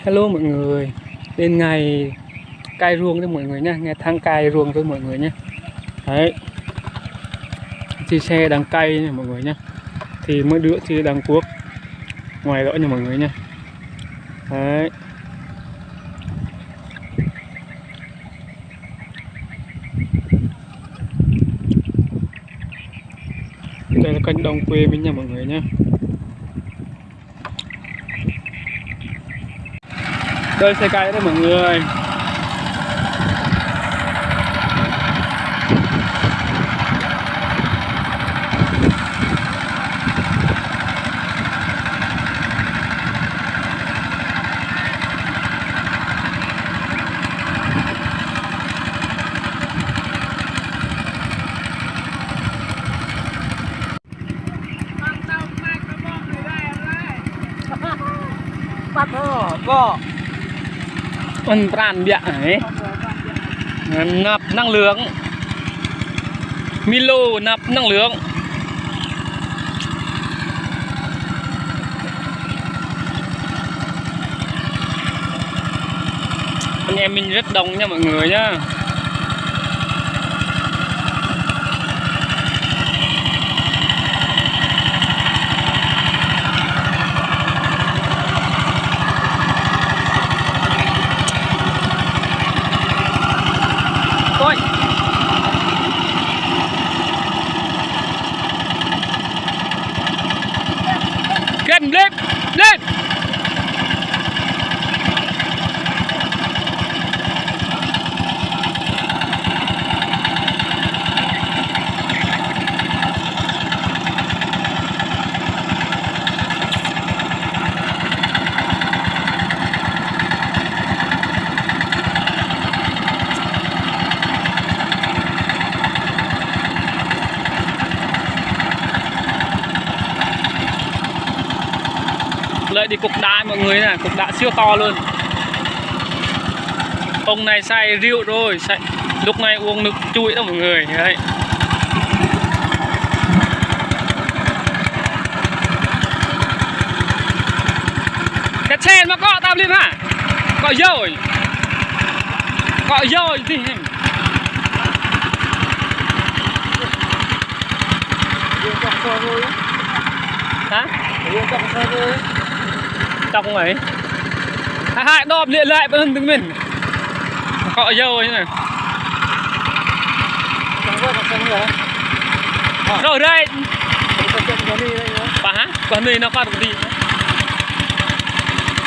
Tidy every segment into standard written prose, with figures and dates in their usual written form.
Hello mọi người, đến ngày cày ruộng cho mọi người nha, ngày tháng cày ruộng với mọi người nhé. Đấy, chị xe đang cày nha mọi người nhé. Thì mỗi đứa thì đang cuốc ngoài gỡ nha mọi người nha. Đấy. Đây là cánh đồng quê mình nha mọi người nhé. Đây xe cày đấy mọi người. Bắt có Ăn pran bịa ấy. Nạp năng lượng. Milo nạp năng lượng. Anh em mình rất đông nha mọi người nhá. Ôi. Gần lên, lên. Lợi đi cục đá mọi người này, cục đá siêu to luôn. Ông này say rượu rồi, lúc này uống nước chui đó mọi người. Đấy. Cái chèn mà cọ tao lên hả? Cọ dồi. Cọ dồi gì hả? Hả? Trong ấy hai đọp liền lại bên từng mình cọ dâu như này rồi đây bà còn này nó còn gì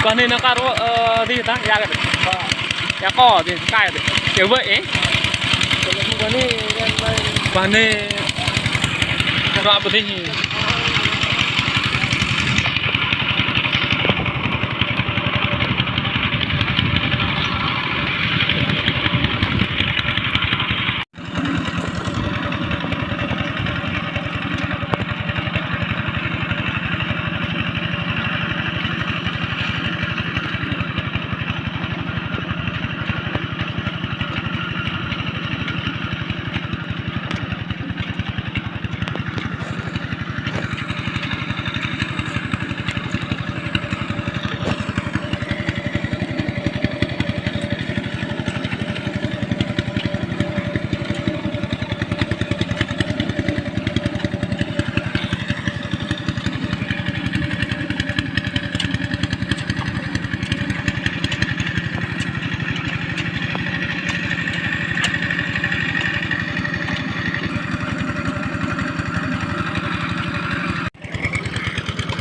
còn này nó còn đi ta ra cái cỏ thì cài kiểu vậy ấy còn này rõ một tí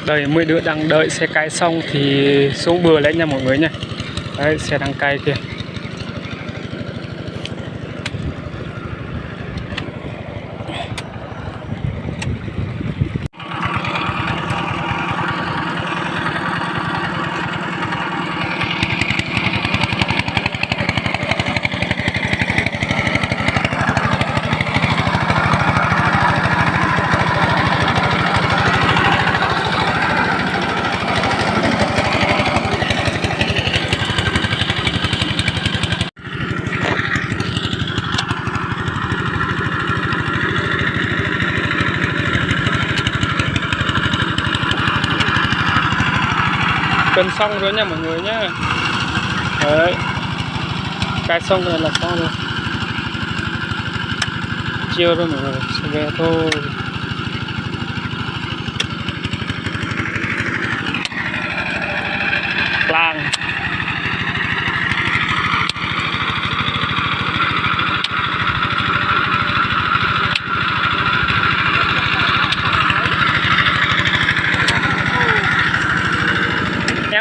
đây mấy đứa đang đợi xe cày xong thì xuống bừa lấy nha mọi người nha. Đấy xe đang cày kìa. Cần xong rồi nha mọi người nhé. đấy cái xong rồi là xong rồi chiều rồi mọi người sẽ về thôi làng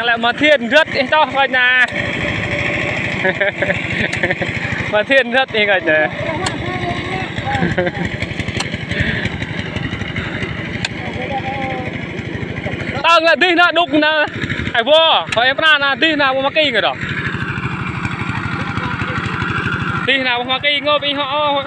lại mà thiên rất ít to coi nhà mà thiên rất đi coi nè tao là đi na đục na ai vô hỏi em na đi na mà kinh rồi đó đi nào mà kinh ngô bị họ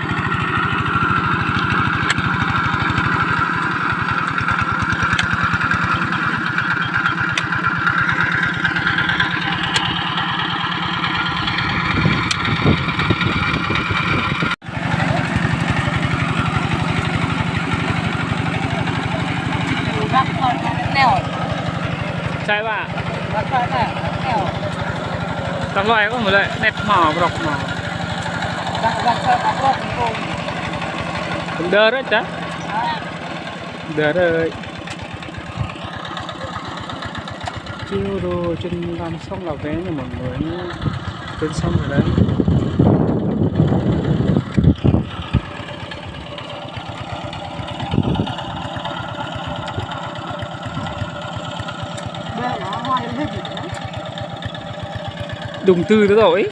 ใช่ป่ะตลอยก็เหมือนเลยเน็ตหมอกรอกหมอผมเดินด้วยจ้ะเดินเลยchiều rồi trên làm xong là vé cho mọi người nhé trên xong rồi đấy đùng tư nữa rồi